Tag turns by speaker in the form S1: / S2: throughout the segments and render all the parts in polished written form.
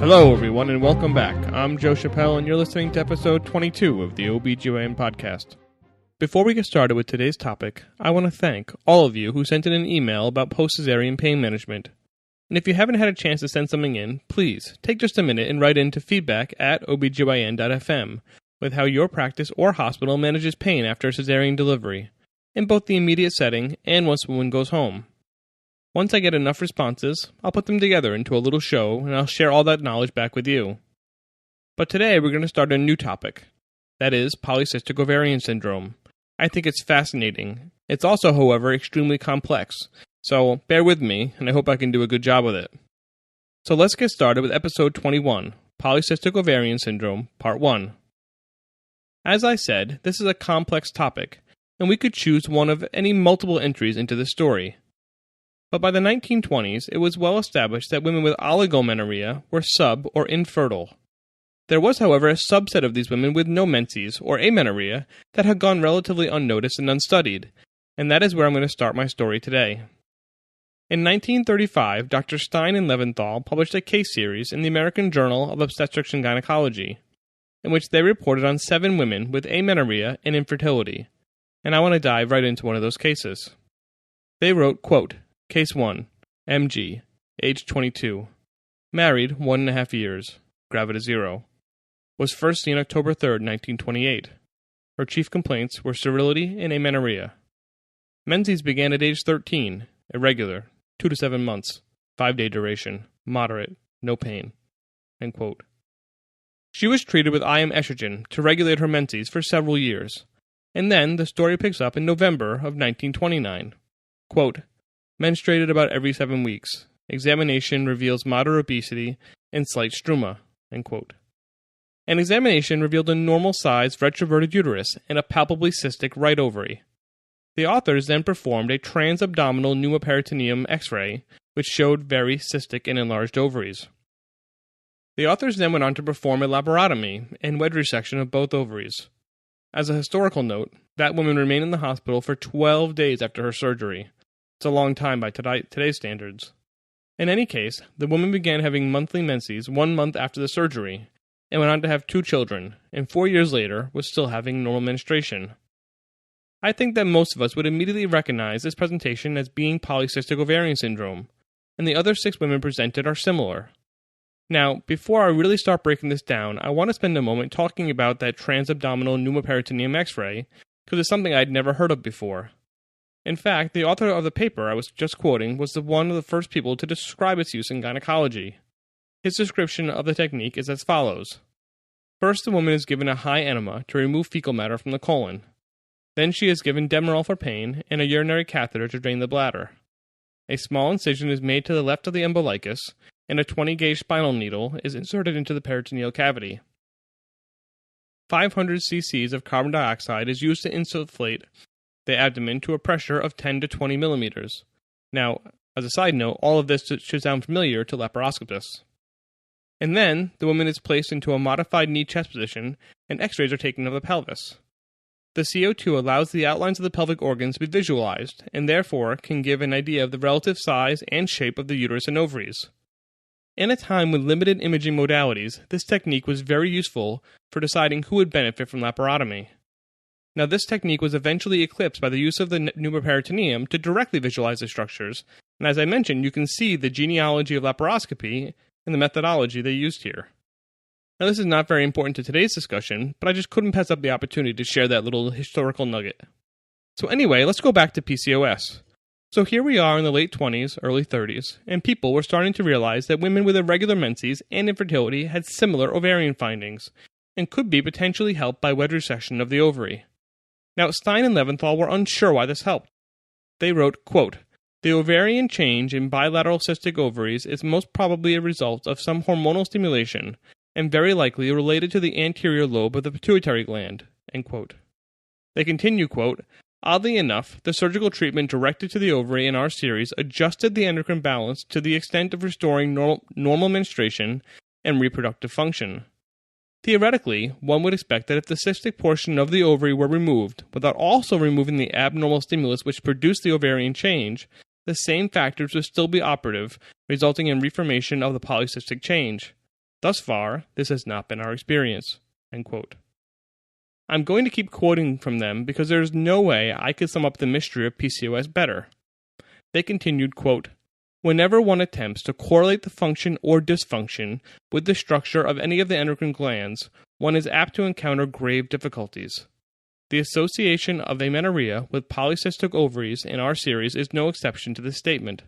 S1: Hello, everyone, and welcome back. I'm Joe Chappelle, and you're listening to episode 22 of the OBGYN podcast. Before we get started with today's topic, I want to thank all of you who sent in an email about post-cesarean pain management. And if you haven't had a chance to send something in, please take just a minute and write in to feedback@obgyn.fm with how your practice or hospital manages pain after a cesarean delivery, in both the immediate setting and once the woman goes home. Once I get enough responses, I'll put them together into a little show, and I'll share all that knowledge back with you. But today we're going to start a new topic. That is Polycystic Ovarian Syndrome. I think it's fascinating. It's also, however, extremely complex. So bear with me, and I hope I can do a good job with it. So let's get started with episode 21, Polycystic Ovarian Syndrome, Part 1. As I said, this is a complex topic, and we could choose one of any multiple entries into the story. But by the 1920s, it was well established that women with oligomenorrhea were sub- or infertile. There was, however, a subset of these women with no menses, or amenorrhea, that had gone relatively unnoticed and unstudied, and that is where I'm going to start my story today. In 1935, Dr. Stein-Leventhal published a case series in the American Journal of Obstetrics and Gynecology, in which they reported on 7 women with amenorrhea and infertility, and I want to dive right into one of those cases. They wrote, quote, Case 1, MG, age 22, married 1.5 years, gravida 0, was first seen October 3, 1928. Her chief complaints were sterility and amenorrhea. Menses began at age 13, irregular, 2 to 7 months, 5-day duration, moderate, no pain. End quote. She was treated with IM estrogen to regulate her menses for several years, and then the story picks up in November of 1929. Quote, menstruated about every 7 weeks. Examination reveals moderate obesity and slight struma. End quote. An examination revealed a normal-sized retroverted uterus and a palpably cystic right ovary. The authors then performed a transabdominal pneumoperitoneum X-ray, which showed very cystic and enlarged ovaries. The authors then went on to perform a laparotomy and wedge resection of both ovaries. As a historical note, that woman remained in the hospital for 12 days after her surgery. It's a long time by today's standards. In any case, the woman began having monthly menses 1 month after the surgery, and went on to have 2 children, and 4 years later was still having normal menstruation. I think that most of us would immediately recognize this presentation as being polycystic ovarian syndrome, and the other 6 women presented are similar. Now, before I really start breaking this down, I want to spend a moment talking about that transabdominal pneumoperitoneum X-ray, because it's something I'd never heard of before. In fact, the author of the paper I was just quoting was one of the first people to describe its use in gynecology. His description of the technique is as follows. First, the woman is given a high enema to remove fecal matter from the colon. Then she is given Demerol for pain and a urinary catheter to drain the bladder. A small incision is made to the left of the umbilicus, and a 20-gauge spinal needle is inserted into the peritoneal cavity. 500 cc's of carbon dioxide is used to insufflate the abdomen to a pressure of 10 to 20 millimeters. Now, as a side note, all of this should sound familiar to laparoscopists. And then, the woman is placed into a modified knee-chest position, and x-rays are taken of the pelvis. The CO2 allows the outlines of the pelvic organs to be visualized, and therefore can give an idea of the relative size and shape of the uterus and ovaries. In a time with limited imaging modalities, this technique was very useful for deciding who would benefit from laparotomy. Now, this technique was eventually eclipsed by the use of the pneumoperitoneum to directly visualize the structures, and as I mentioned, you can see the genealogy of laparoscopy and the methodology they used here. Now, this is not very important to today's discussion, but I just couldn't pass up the opportunity to share that little historical nugget. So anyway, let's go back to PCOS. So here we are in the late 20s, early 30s, and people were starting to realize that women with irregular menses and infertility had similar ovarian findings, and could be potentially helped by wedge resection of the ovary. Now, Stein and Leventhal were unsure why this helped. They wrote, quote, the ovarian change in bilateral cystic ovaries is most probably a result of some hormonal stimulation, and very likely related to the anterior lobe of the pituitary gland, end quote. They continue, quote, oddly enough, the surgical treatment directed to the ovary in our series adjusted the endocrine balance to the extent of restoring normal menstruation and reproductive function. Theoretically, one would expect that if the cystic portion of the ovary were removed, without also removing the abnormal stimulus which produced the ovarian change, the same factors would still be operative, resulting in reformation of the polycystic change. Thus far, this has not been our experience." End quote. I'm going to keep quoting from them because there is no way I could sum up the mystery of PCOS better. They continued, quote, "Whenever one attempts to correlate the function or dysfunction with the structure of any of the endocrine glands, one is apt to encounter grave difficulties. The association of amenorrhea with polycystic ovaries in our series is no exception to this statement.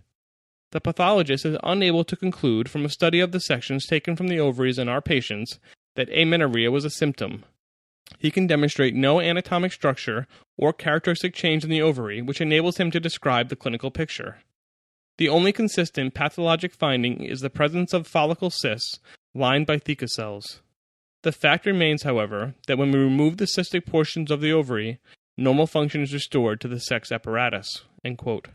S1: The pathologist is unable to conclude from a study of the sections taken from the ovaries in our patients that amenorrhea was a symptom. He can demonstrate no anatomic structure or characteristic change in the ovary which enables him to describe the clinical picture. The only consistent pathologic finding is the presence of follicle cysts lined by theca cells. The fact remains, however, that when we remove the cystic portions of the ovary, normal function is restored to the sex apparatus." End quote.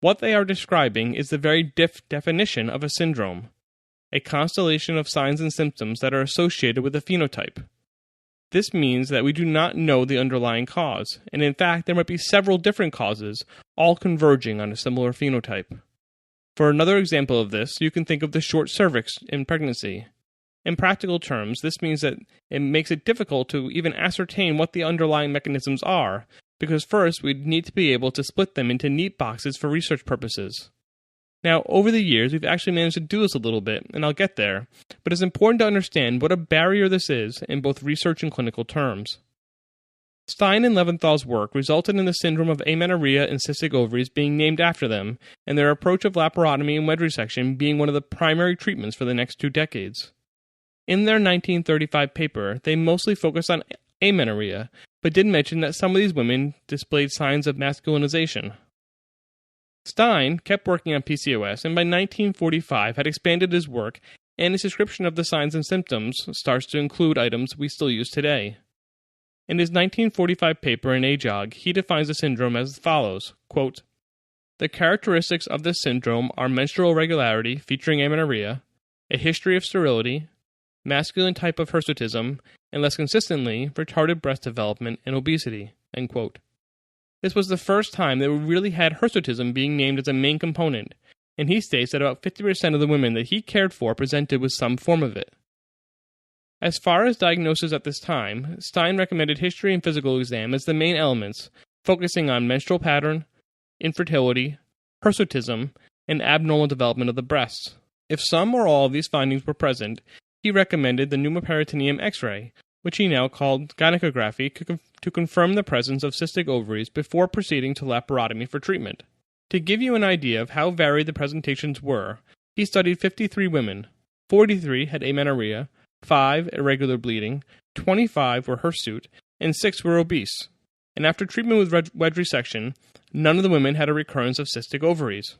S1: What they are describing is the very definition of a syndrome, a constellation of signs and symptoms that are associated with a phenotype. This means that we do not know the underlying cause, and in fact there might be several different causes, all converging on a similar phenotype. For another example of this, you can think of the short cervix in pregnancy. In practical terms, this means that it makes it difficult to even ascertain what the underlying mechanisms are, because first we'd need to be able to split them into neat boxes for research purposes. Now, over the years, we've actually managed to do this a little bit, and I'll get there, but it's important to understand what a barrier this is in both research and clinical terms. Stein and Leventhal's work resulted in the syndrome of amenorrhea and cystic ovaries being named after them, and their approach of laparotomy and wedge resection being one of the primary treatments for the next 2 decades. In their 1935 paper, they mostly focused on amenorrhea, but did mention that some of these women displayed signs of masculinization. Stein kept working on PCOS, and by 1945 had expanded his work, and his description of the signs and symptoms starts to include items we still use today. In his 1945 paper in AJOG, he defines the syndrome as follows, quote, "The characteristics of this syndrome are menstrual irregularity featuring amenorrhea, a history of sterility, masculine type of hirsutism, and less consistently, retarded breast development and obesity." End quote. This was the first time that we really had hirsutism being named as a main component, and he states that about 50% of the women that he cared for presented with some form of it. As far as diagnosis at this time, Stein recommended history and physical exam as the main elements, focusing on menstrual pattern, infertility, hirsutism, and abnormal development of the breasts. If some or all of these findings were present, he recommended the pneumoperitoneum X-ray, which he now called gynecography, to confirm the presence of cystic ovaries before proceeding to laparotomy for treatment. To give you an idea of how varied the presentations were, he studied 53 women. 43 had amenorrhea, 5 irregular bleeding, 25 were hirsute, and 6 were obese. And after treatment with wedge resection, none of the women had a recurrence of cystic ovaries.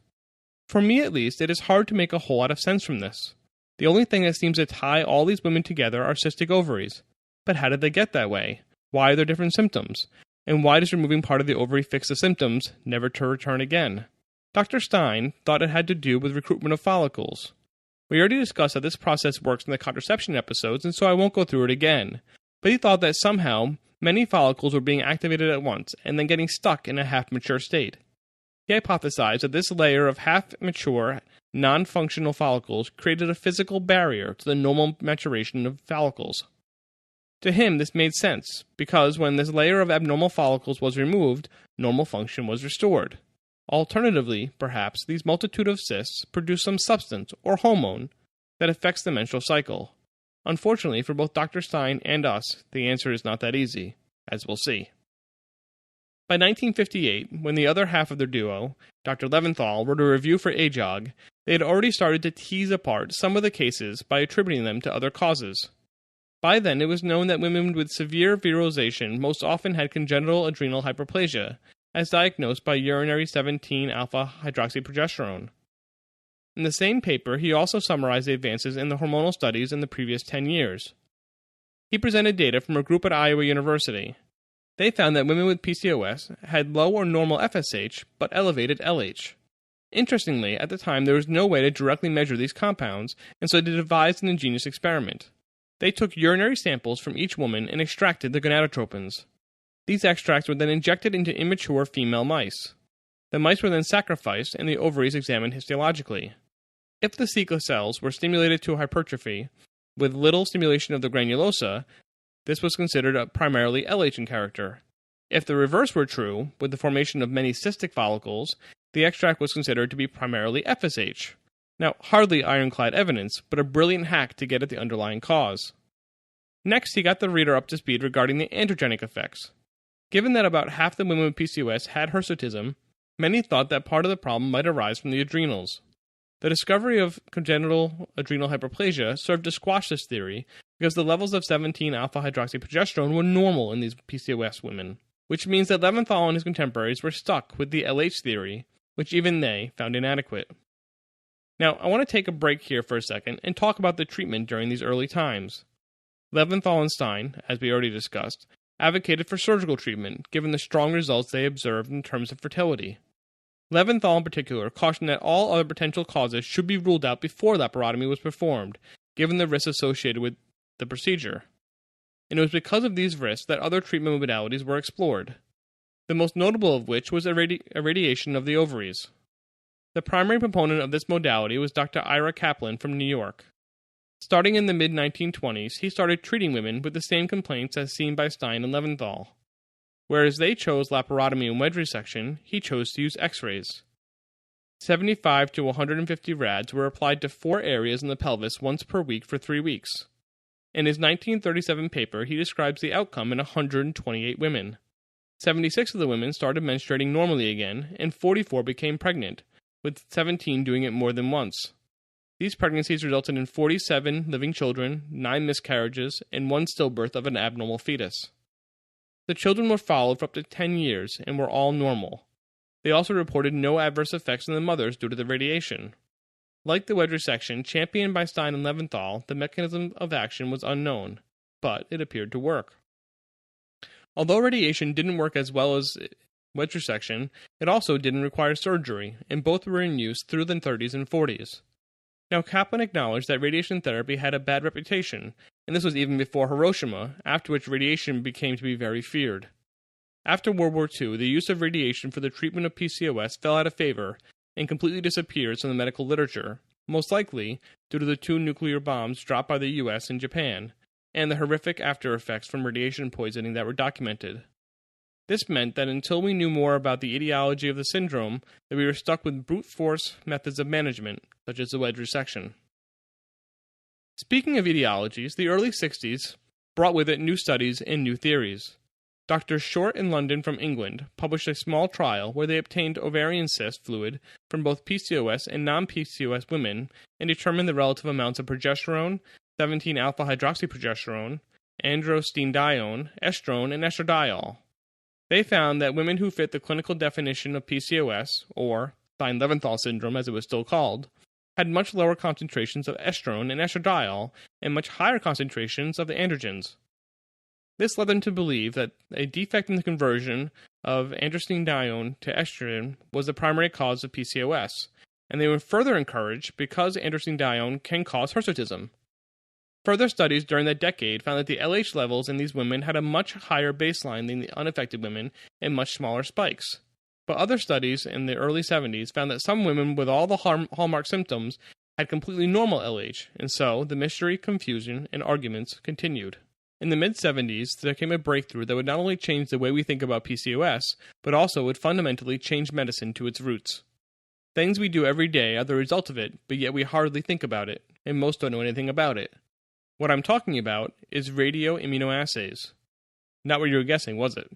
S1: For me at least, it is hard to make a whole lot of sense from this. The only thing that seems to tie all these women together are cystic ovaries. But how did they get that way? Why are there different symptoms? And why does removing part of the ovary fix the symptoms, never to return again? Dr. Stein thought it had to do with recruitment of follicles. We already discussed how this process works in the contraception episodes, and so I won't go through it again. But he thought that somehow many follicles were being activated at once and then getting stuck in a half-mature state. He hypothesized that this layer of half-mature, non-functional follicles created a physical barrier to the normal maturation of follicles. To him, this made sense, because when this layer of abnormal follicles was removed, normal function was restored. Alternatively, perhaps, these multitude of cysts produce some substance, or hormone, that affects the menstrual cycle. Unfortunately, for both Dr. Stein and us, the answer is not that easy, as we'll see. By 1958, when the other half of their duo, Dr. Leventhal, wrote a review for AJOG, they had already started to tease apart some of the cases by attributing them to other causes. By then, it was known that women with severe virilization most often had congenital adrenal hyperplasia, as diagnosed by urinary 17-alpha-hydroxyprogesterone. In the same paper, he also summarized the advances in the hormonal studies in the previous 10 years. He presented data from a group at Iowa University. They found that women with PCOS had low or normal FSH, but elevated LH. Interestingly, at the time there was no way to directly measure these compounds, and so they devised an ingenious experiment. They took urinary samples from each woman and extracted the gonadotropins. These extracts were then injected into immature female mice. The mice were then sacrificed and the ovaries examined histologically. If the Sequel cells were stimulated to hypertrophy with little stimulation of the granulosa, this was considered primarily LH in character. If the reverse were true, with the formation of many cystic follicles, the extract was considered to be primarily FSH. Now, hardly ironclad evidence, but a brilliant hack to get at the underlying cause. Next, he got the reader up to speed regarding the androgenic effects. Given that about half the women with PCOS had hirsutism, many thought that part of the problem might arise from the adrenals. The discovery of congenital adrenal hyperplasia served to squash this theory because the levels of 17-alpha-hydroxyprogesterone were normal in these PCOS women, which means that Leventhal and his contemporaries were stuck with the LH theory, which even they found inadequate. Now, I want to take a break here for a second and talk about the treatment during these early times. Leventhal and Stein, as we already discussed, advocated for surgical treatment given the strong results they observed in terms of fertility. Leventhal in particular cautioned that all other potential causes should be ruled out before laparotomy was performed, given the risks associated with the procedure. And it was because of these risks that other treatment modalities were explored, the most notable of which was irradiation of the ovaries. The primary proponent of this modality was Dr. Ira Kaplan from New York. Starting in the mid-1920s, he started treating women with the same complaints as seen by Stein and Leventhal. Whereas they chose laparotomy and wedge resection, he chose to use X-rays. 75 to 150 rads were applied to 4 areas in the pelvis once per week for 3 weeks. In his 1937 paper, he describes the outcome in 128 women. 76 of the women started menstruating normally again, and 44 became pregnant, with 17 doing it more than once. These pregnancies resulted in 47 living children, 9 miscarriages, and 1 stillbirth of an abnormal fetus. The children were followed for up to 10 years and were all normal. They also reported no adverse effects in the mothers due to the radiation. Like the wedge resection championed by Stein and Leventhal, the mechanism of action was unknown, but it appeared to work. Although radiation didn't work as well as wedge resection, it also didn't require surgery, and both were in use through the 30s and 40s. Now, Kaplan acknowledged that radiation therapy had a bad reputation, and this was even before Hiroshima, after which radiation became to be very feared. After World War II, the use of radiation for the treatment of PCOS fell out of favor and completely disappeared from the medical literature, most likely due to the 2 nuclear bombs dropped by the US and Japan, and the horrific after effects from radiation poisoning that were documented. This meant that until we knew more about the etiology of the syndrome, that we were stuck with brute force methods of management, such as the wedge resection. Speaking of etiologies, the early 60s brought with it new studies and new theories. Dr. Short in London from England published a small trial where they obtained ovarian cyst fluid from both PCOS and non-PCOS women and determined the relative amounts of progesterone, 17-alpha-hydroxyprogesterone, androstenedione, estrone, and estradiol. They found that women who fit the clinical definition of PCOS, or Stein-Leventhal syndrome as it was still called, had much lower concentrations of estrone and estradiol and much higher concentrations of the androgens. This led them to believe that a defect in the conversion of androstenedione to estrogen was the primary cause of PCOS, and they were further encouraged because androstenedione can cause hirsutism. Further studies during that decade found that the LH levels in these women had a much higher baseline than the unaffected women and much smaller spikes. But other studies in the early 70s found that some women with all the hallmark symptoms had completely normal LH, and so the mystery, confusion, and arguments continued. In the mid-70s, there came a breakthrough that would not only change the way we think about PCOS, but also would fundamentally change medicine to its roots. Things we do every day are the result of it, but yet we hardly think about it, and most don't know anything about it. What I'm talking about is radioimmunoassays. Not what you were guessing, was it?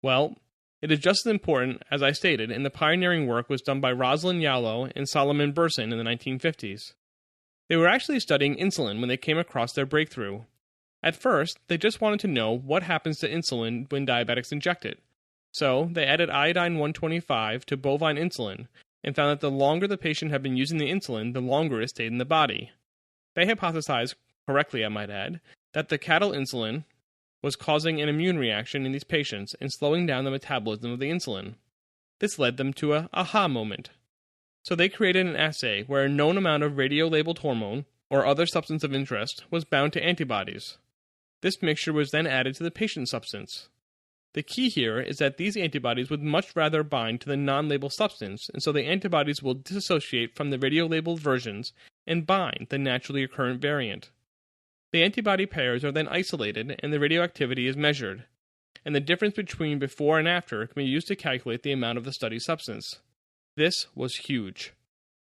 S1: Well, it is just as important, as I stated, and the pioneering work was done by Rosalind Yalow and Solomon Burson in the 1950s. They were actually studying insulin when they came across their breakthrough. At first, they just wanted to know what happens to insulin when diabetics inject it. So, they added iodine-125 to bovine insulin and found that the longer the patient had been using the insulin, the longer it stayed in the body. They hypothesized, correctly I might add, that the cattle insulin was causing an immune reaction in these patients and slowing down the metabolism of the insulin. This led them to a aha moment. So they created an assay where a known amount of radio-labeled hormone, or other substance of interest, was bound to antibodies. This mixture was then added to the patient's substance. The key here is that these antibodies would much rather bind to the non-labeled substance, and so the antibodies will dissociate from the radio-labeled versions and bind the naturally occurrent variant. The antibody pairs are then isolated and the radioactivity is measured, and the difference between before and after can be used to calculate the amount of the study substance. This was huge.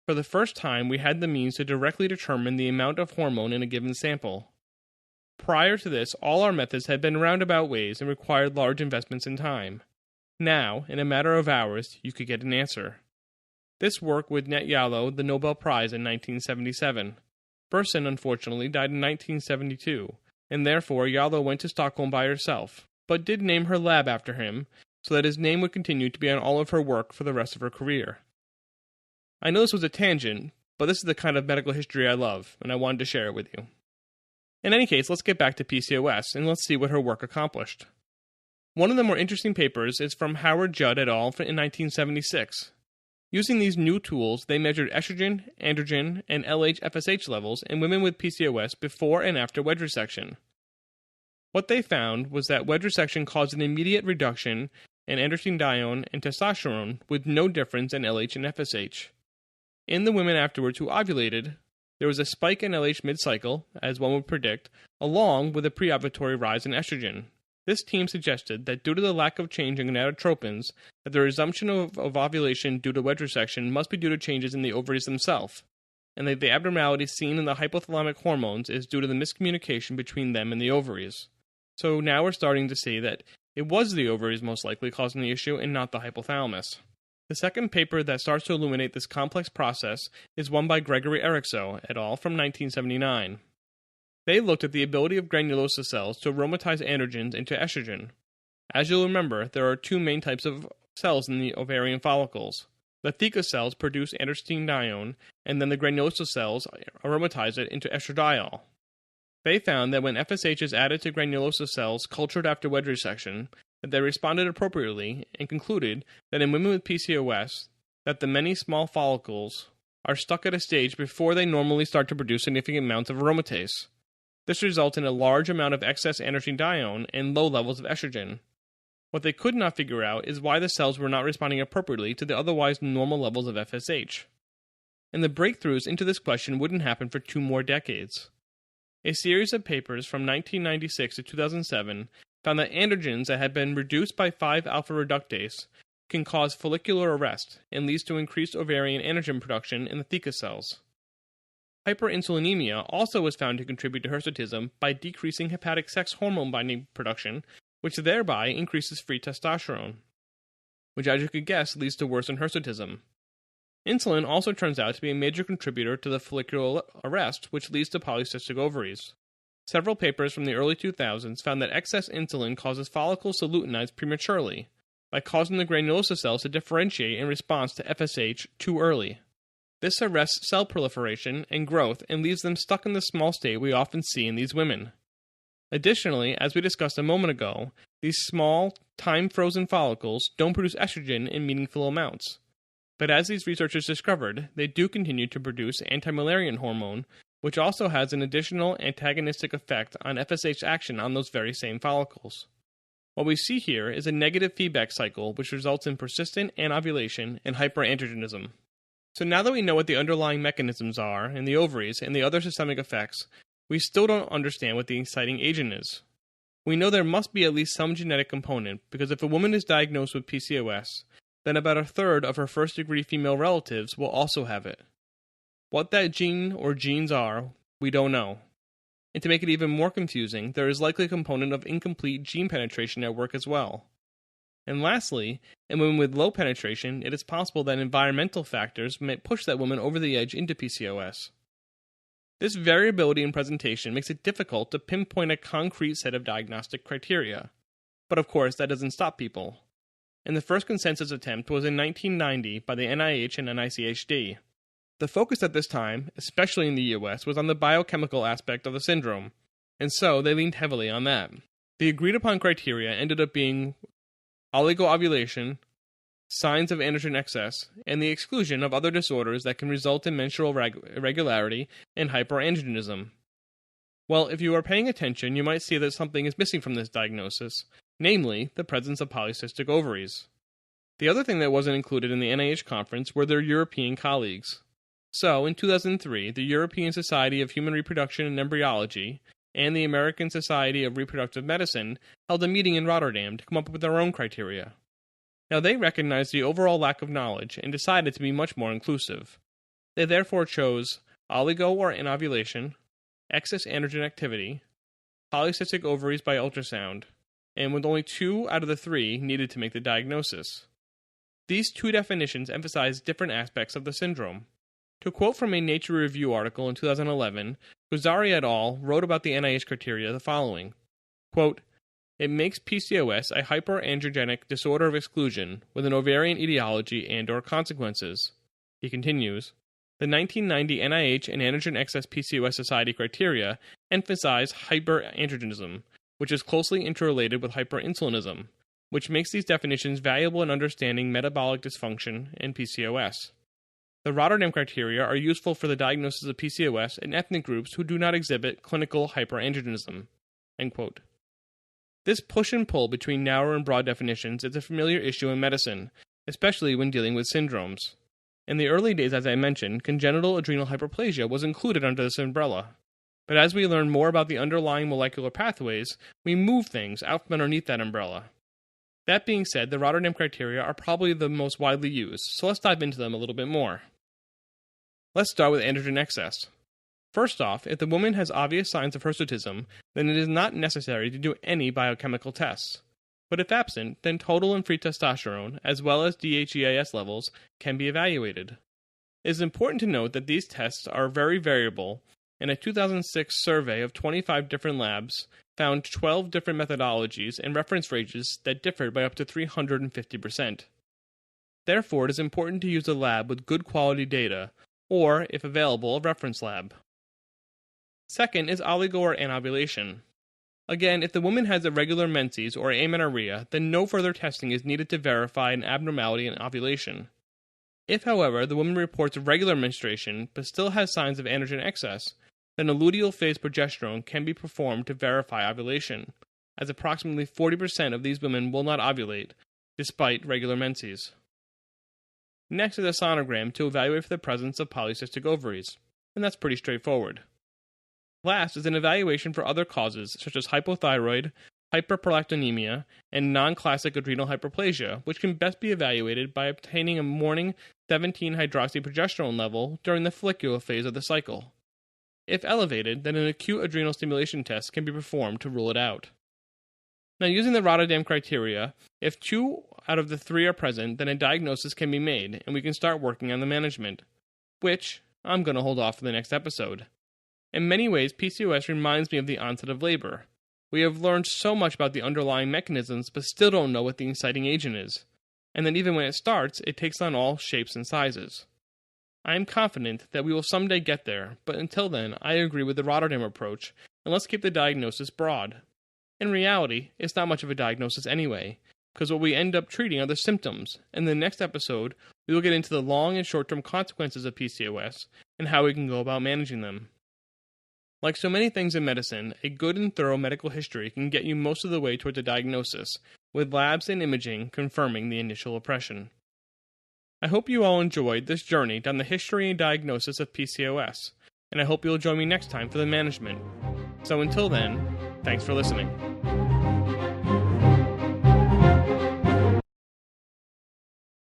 S1: For the first time, we had the means to directly determine the amount of hormone in a given sample. Prior to this, all our methods had been roundabout ways and required large investments in time. Now, in a matter of hours, you could get an answer. This work would net Yalo the Nobel Prize in 1977. Burson, unfortunately, died in 1972, and therefore Yalo went to Stockholm by herself, but did name her lab after him, so that his name would continue to be on all of her work for the rest of her career. I know this was a tangent, but this is the kind of medical history I love, and I wanted to share it with you. In any case, let's get back to PCOS, and let's see what her work accomplished. One of the more interesting papers is from Howard Judd et al. In 1976. Using these new tools, they measured estrogen, androgen, and LH-FSH levels in women with PCOS before and after wedge resection. What they found was that wedge resection caused an immediate reduction in androstenedione and testosterone with no difference in LH and FSH. In the women afterwards who ovulated, there was a spike in LH mid-cycle, as one would predict, along with a preovulatory rise in estrogen. This team suggested that due to the lack of change in gonadotropins, that the resumption of ovulation due to wedge resection must be due to changes in the ovaries themselves, and that the abnormality seen in the hypothalamic hormones is due to the miscommunication between them and the ovaries. So now we're starting to see that it was the ovaries most likely causing the issue and not the hypothalamus. The second paper that starts to illuminate this complex process is one by Gregory Erickso et al. From 1979. They looked at the ability of granulosa cells to aromatize androgens into estrogen. As you'll remember, there are two main types of cells in the ovarian follicles. The theca cells produce androstenedione, and then the granulosa cells aromatize it into estradiol. They found that when FSH is added to granulosa cells cultured after wedge resection, that they responded appropriately, and concluded that in women with PCOS, that the many small follicles are stuck at a stage before they normally start to produce significant amounts of aromatase. This results in a large amount of excess androstenedione and low levels of estrogen. What they could not figure out is why the cells were not responding appropriately to the otherwise normal levels of FSH. And the breakthroughs into this question wouldn't happen for 2 more decades. A series of papers from 1996 to 2007 found that androgens that had been reduced by 5-alpha reductase can cause follicular arrest and leads to increased ovarian androgen production in the theca cells. Hyperinsulinemia also was found to contribute to hirsutism by decreasing hepatic sex hormone binding production, which thereby increases free testosterone, which as you could guess leads to worsened hirsutism. Insulin also turns out to be a major contributor to the follicular arrest, which leads to polycystic ovaries. Several papers from the early 2000s found that excess insulin causes follicles to luteinize prematurely, by causing the granulosa cells to differentiate in response to FSH too early. This arrests cell proliferation and growth and leaves them stuck in the small state we often see in these women. Additionally, as we discussed a moment ago, these small, time-frozen follicles don't produce estrogen in meaningful amounts. But as these researchers discovered, they do continue to produce anti-Müllerian hormone, which also has an additional antagonistic effect on FSH action on those very same follicles. What we see here is a negative feedback cycle which results in persistent anovulation and hyperandrogenism. So now that we know what the underlying mechanisms are in the ovaries and the other systemic effects, we still don't understand what the inciting agent is. We know there must be at least some genetic component, because if a woman is diagnosed with PCOS, then about a third of her first-degree female relatives will also have it. What that gene or genes are, we don't know. And to make it even more confusing, there is likely a component of incomplete gene penetration at work as well. And lastly, in women with low penetration, it is possible that environmental factors may push that woman over the edge into PCOS. This variability in presentation makes it difficult to pinpoint a concrete set of diagnostic criteria. But of course, that doesn't stop people. And the first consensus attempt was in 1990 by the NIH and NICHD. The focus at this time, especially in the US, was on the biochemical aspect of the syndrome, and so they leaned heavily on that. The agreed-upon criteria ended up being oligoovulation, signs of androgen excess, and the exclusion of other disorders that can result in menstrual irregularity and hyperandrogenism. Well, if you are paying attention, you might see that something is missing from this diagnosis, namely the presence of polycystic ovaries. The other thing that wasn't included in the NIH conference were their European colleagues. So, in 2003, the European Society of Human Reproduction and Embryology and the American Society of Reproductive Medicine held a meeting in Rotterdam to come up with their own criteria. Now, they recognized the overall lack of knowledge and decided to be much more inclusive. They therefore chose oligo or anovulation, excess androgen activity, polycystic ovaries by ultrasound, and with only 2 out of the 3 needed to make the diagnosis. These 2 definitions emphasize different aspects of the syndrome. To quote from a Nature Review article in 2011, Guzzari et al. Wrote about the NIH criteria the following, quote, "It makes PCOS a hyperandrogenic disorder of exclusion with an ovarian etiology and/or consequences." He continues, "The 1990 NIH and Androgen Excess PCOS Society criteria emphasize hyperandrogenism, which is closely interrelated with hyperinsulinism, which makes these definitions valuable in understanding metabolic dysfunction and PCOS. The Rotterdam criteria are useful for the diagnosis of PCOS in ethnic groups who do not exhibit clinical hyperandrogenism." End quote. This push and pull between narrow and broad definitions is a familiar issue in medicine, especially when dealing with syndromes. In the early days, as I mentioned, congenital adrenal hyperplasia was included under this umbrella. But as we learn more about the underlying molecular pathways, we move things out from underneath that umbrella. That being said, the Rotterdam criteria are probably the most widely used, so let's dive into them a little bit more. Let's start with androgen excess. First off, if the woman has obvious signs of hirsutism, then it is not necessary to do any biochemical tests. But if absent, then total and free testosterone, as well as DHEAS levels, can be evaluated. It is important to note that these tests are very variable, and a 2006 survey of 25 different labs found 12 different methodologies and reference ranges that differed by up to 350%. Therefore, it is important to use a lab with good quality data, or, if available, a reference lab. Second is oligo or anovulation. Again, if the woman has irregular menses or amenorrhea, then no further testing is needed to verify an abnormality in ovulation. If, however, the woman reports regular menstruation but still has signs of androgen excess, then a luteal phase progesterone can be performed to verify ovulation, as approximately 40% of these women will not ovulate, despite regular menses. Next is a sonogram to evaluate for the presence of polycystic ovaries, and that's pretty straightforward. Last is an evaluation for other causes such as hypothyroid, hyperprolactinemia, and non-classic adrenal hyperplasia, which can best be evaluated by obtaining a morning 17-hydroxyprogesterone level during the follicular phase of the cycle. If elevated, then an acute adrenal stimulation test can be performed to rule it out. Now, using the Rotterdam criteria, if 2 out of the 3 are present, then a diagnosis can be made, and we can start working on the management, which I'm going to hold off for the next episode. In many ways, PCOS reminds me of the onset of labor. We have learned so much about the underlying mechanisms, but still don't know what the inciting agent is. And then even when it starts, it takes on all shapes and sizes. I am confident that we will someday get there, but until then, I agree with the Rotterdam approach, and let's keep the diagnosis broad. In reality, it's not much of a diagnosis anyway, because what we end up treating are the symptoms. In the next episode, we will get into the long and short-term consequences of PCOS and how we can go about managing them. Like so many things in medicine, a good and thorough medical history can get you most of the way towards a diagnosis, with labs and imaging confirming the initial impression. I hope you all enjoyed this journey down the history and diagnosis of PCOS, and I hope you'll join me next time for the management. So until then, thanks for listening.